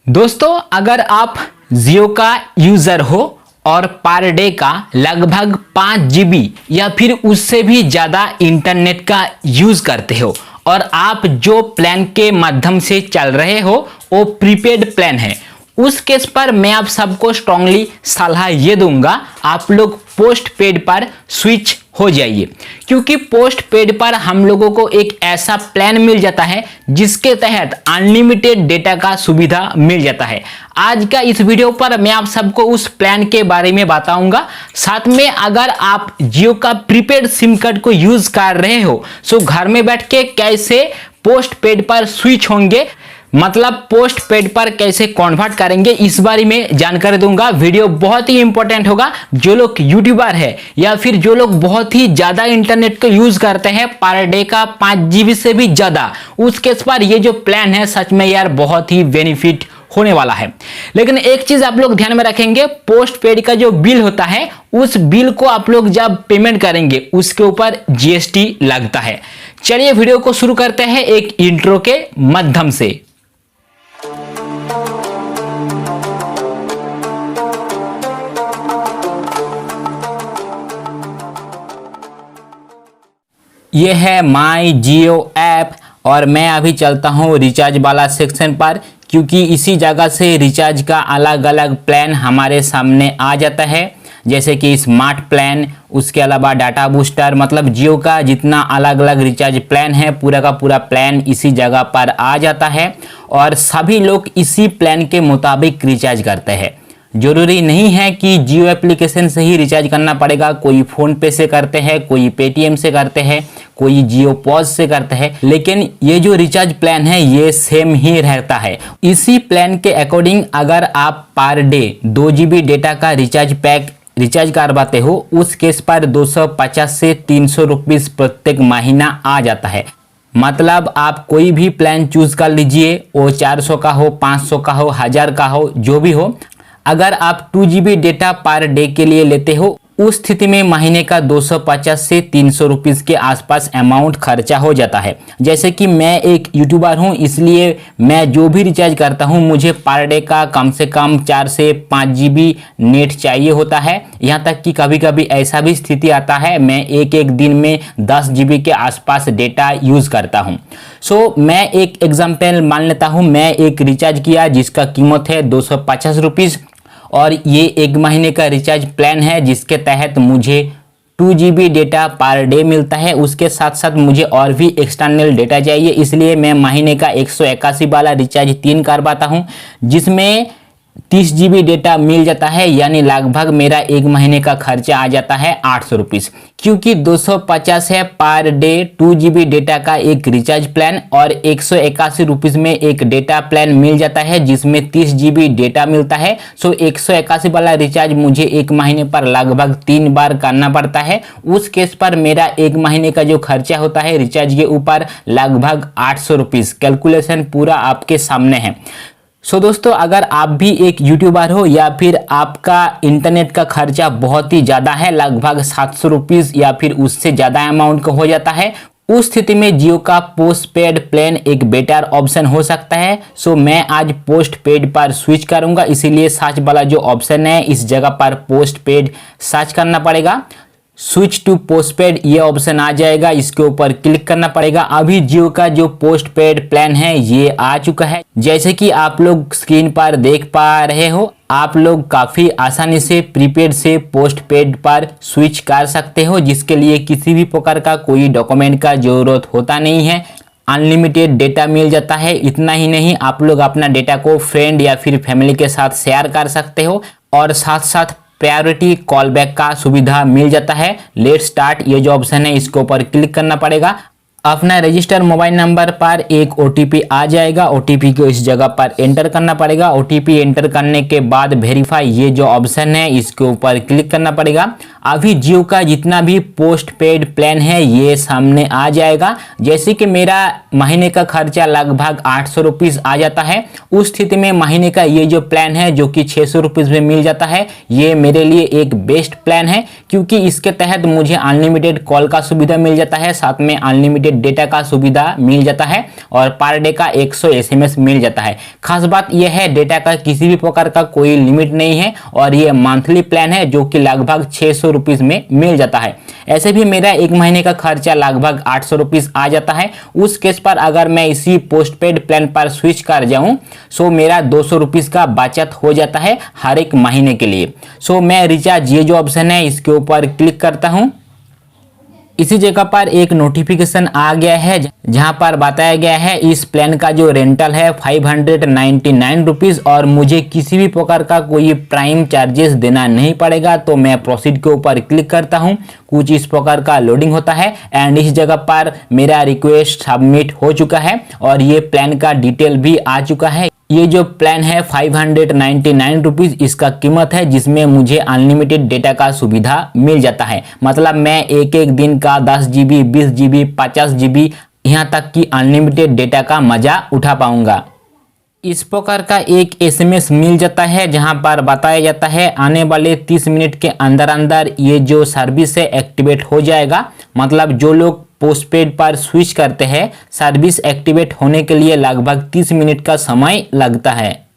दोस्तों, अगर आप जियो का यूजर हो और पर डे का लगभग 5 GB या फिर उससे भी ज़्यादा इंटरनेट का यूज़ करते हो और आप जो प्लान के माध्यम से चल रहे हो वो प्रीपेड प्लान है, उस केस पर मैं आप सबको स्ट्रांगली सलाह ये दूंगा आप लोग पोस्ट पेड पर स्विच हो जाइए। क्योंकि पोस्ट पेड पर हम लोगों को एक ऐसा प्लान मिल जाता है जिसके तहत अनलिमिटेड डेटा का सुविधा मिल जाता है। आज का इस वीडियो पर मैं आप सबको उस प्लान के बारे में बताऊंगा। साथ में अगर आप जियो का प्रीपेड सिम कार्ड को यूज कर रहे हो तो घर में बैठ के कैसे पोस्ट पेड पर स्विच होंगे, मतलब पोस्ट पेड पर कैसे कन्वर्ट करेंगे, इस बारे में जानकारी दूंगा। वीडियो बहुत ही इंपॉर्टेंट होगा। जो लोग यूट्यूबर है या फिर जो लोग बहुत ही ज्यादा इंटरनेट को यूज करते हैं पर डे का 5 GB से भी ज्यादा, उस केस पर ये जो प्लान है सच में यार बहुत ही बेनिफिट होने वाला है। लेकिन एक चीज आप लोग ध्यान में रखेंगे, पोस्ट पेड का जो बिल होता है उस बिल को आप लोग जब पेमेंट करेंगे उसके ऊपर GST लगता है। चलिए वीडियो को शुरू करते हैं एक इंट्रो के माध्यम से। ये है माई जियो ऐप और मैं अभी चलता हूँ रिचार्ज वाला सेक्शन पर, क्योंकि इसी जगह से रिचार्ज का अलग अलग प्लान हमारे सामने आ जाता है, जैसे कि स्मार्ट प्लान, उसके अलावा डाटा बूस्टर, मतलब जियो का जितना अलग अलग रिचार्ज प्लान है पूरा का पूरा प्लान इसी जगह पर आ जाता है और सभी लोग इसी प्लान के मुताबिक रिचार्ज करते हैं। जरूरी नहीं है कि जियो एप्लीकेशन से ही रिचार्ज करना पड़ेगा, कोई फ़ोन पे से करते हैं, कोई पेटीएम से करते हैं, कोई जियो पॉज से करते हैं, लेकिन ये जो रिचार्ज प्लान है ये सेम ही रहता है। इसी प्लान के अकॉर्डिंग अगर आप पर डे 2 GB डेटा का रिचार्ज पैक रिचार्ज करवाते हो उस केस पर 250 से 300 रुपीज़ प्रत्येक महीना आ जाता है। मतलब आप कोई भी प्लान चूज कर लीजिए, वो 400 का हो, 500 का हो, 1000 का हो, जो भी हो। अगर आप 2 GB डेटा पर डे के लिए लेते हो उस स्थिति में महीने का 250 से 300 रुपीज़ के आसपास अमाउंट खर्चा हो जाता है। जैसे कि मैं एक यूट्यूबर हूं, इसलिए मैं जो भी रिचार्ज करता हूं मुझे पर डे का कम से कम 4 से 5 GB नेट चाहिए होता है। यहां तक कि कभी कभी ऐसा भी स्थिति आता है मैं एक दिन में 10 GB के आसपास डेटा यूज़ करता हूं। सो मैं एक एग्जाम्पल मान लेता हूँ, मैं एक रिचार्ज किया जिसका कीमत है 250 रुपीज़ और ये 1 महीने का रिचार्ज प्लान है जिसके तहत मुझे 2 GB डेटा पर डे मिलता है। उसके साथ साथ मुझे और भी एक्सटर्नल डेटा चाहिए, इसलिए मैं महीने का 181 वाला रिचार्ज 3 करवाता हूँ जिसमें 30 GB डेटा मिल जाता है, यानी लगभग मेरा 1 महीने का खर्चा आ जाता है 800 रुपीज़। क्योंकि 250 है पर डे 2 GB डेटा का एक रिचार्ज प्लान और 181 रुपीज़ में एक डेटा प्लान मिल जाता है जिसमें 30 GB डेटा मिलता है। सो 181 वाला रिचार्ज मुझे 1 महीने पर लगभग 3 बार करना पड़ता है। उस केस पर मेरा 1 महीने का जो खर्चा होता है रिचार्ज के ऊपर लगभग 800 रुपीज़। कैलकुलेशन पूरा आपके सामने है। सो दोस्तों, अगर आप भी एक यूट्यूबर हो या फिर आपका इंटरनेट का खर्चा बहुत ही ज़्यादा है, लगभग 700 रुपीज़ या फिर उससे ज़्यादा अमाउंट का हो जाता है, उस स्थिति में जियो का पोस्ट पेड प्लान एक बेटर ऑप्शन हो सकता है। सो मैं आज पोस्ट पेड पर स्विच करूंगा, इसीलिए सर्च वाला जो ऑप्शन है इस जगह पर पोस्ट पेड सर्च करना पड़ेगा। स्विच टू पोस्टपेड ये ऑप्शन आ जाएगा, इसके ऊपर क्लिक करना पड़ेगा। अभी जियो का जो पोस्ट पेड प्लान है ये आ चुका है। जैसे कि आप लोग स्क्रीन पर देख पा रहे हो, आप लोग काफ़ी आसानी से प्रीपेड से पोस्ट पेड पर स्विच कर सकते हो, जिसके लिए किसी भी प्रकार का कोई डॉक्यूमेंट का ज़रूरत होता नहीं है। अनलिमिटेड डेटा मिल जाता है। इतना ही नहीं, आप लोग अपना डेटा को फ्रेंड या फिर फैमिली के साथ शेयर कर सकते हो और साथ साथ प्रायोरिटी कॉल बैक का सुविधा मिल जाता है। लेट स्टार्ट ये जो ऑप्शन है इसके ऊपर क्लिक करना पड़ेगा। अपना रजिस्टर मोबाइल नंबर पर एक OTP आ जाएगा, OTP को इस जगह पर एंटर करना पड़ेगा। OTP एंटर करने के बाद वेरीफाई ये जो ऑप्शन है इसके ऊपर क्लिक करना पड़ेगा। अभी जियो का जितना भी पोस्ट पेड प्लान है ये सामने आ जाएगा। जैसे कि मेरा महीने का खर्चा लगभग 800 रुपीज़ आ जाता है, उस स्थिति में महीने का ये जो प्लान है जो कि 600 रुपीज़ में मिल जाता है, ये मेरे लिए एक बेस्ट प्लान है, क्योंकि इसके तहत मुझे अनलिमिटेड कॉल का सुविधा मिल जाता है, साथ में अनलिमिटेड अनलिमिटेड डेटा का सुविधा मिल जाता है और पर डे का 100 SMS मिल जाता है। खास बात यह है डेटा का किसी भी प्रकार का कोई लिमिट नहीं है और ये मंथली प्लान है जो कि लगभग 600 रुपीज़ में मिल जाता है। ऐसे भी मेरा एक महीने का खर्चा लगभग 800 रुपीज़ आ जाता है। उस केस पर अगर मैं इसी पोस्टपेड प्लान पर स्विच कर जाऊं सो मेरा 200 रुपीज़ का बचत हो जाता है हर एक महीने के लिए। सो मैं रिचार्ज ये जो ऑप्शन है इसके ऊपर क्लिक करता हूं। इसी जगह पर एक नोटिफिकेशन आ गया है जहां पर बताया गया है इस प्लान का जो रेंटल है 599 रुपीज़ और मुझे किसी भी प्रकार का कोई प्राइम चार्जेस देना नहीं पड़ेगा। तो मैं प्रोसीड के ऊपर क्लिक करता हूं। कुछ इस प्रकार का लोडिंग होता है एंड इस जगह पर मेरा रिक्वेस्ट सबमिट हो चुका है और ये प्लान का डिटेल भी आ चुका है। ये जो प्लान है 599 रुपीज़ इसका कीमत है जिसमें मुझे अनलिमिटेड डेटा का सुविधा मिल जाता है। मतलब मैं एक एक दिन का 10 GB 20 GB 50 GB यहाँ तक कि अनलिमिटेड डेटा का मज़ा उठा पाऊंगा। इस प्रकार का एक SMS मिल जाता है जहां पर बताया जाता है आने वाले 30 मिनट के अंदर अंदर ये जो सर्विस है एक्टिवेट हो जाएगा। मतलब जो लोग पोस्टपेड पर स्विच करते हैं सर्विस एक्टिवेट होने के लिए लगभग 30 मिनट का समय लगता है।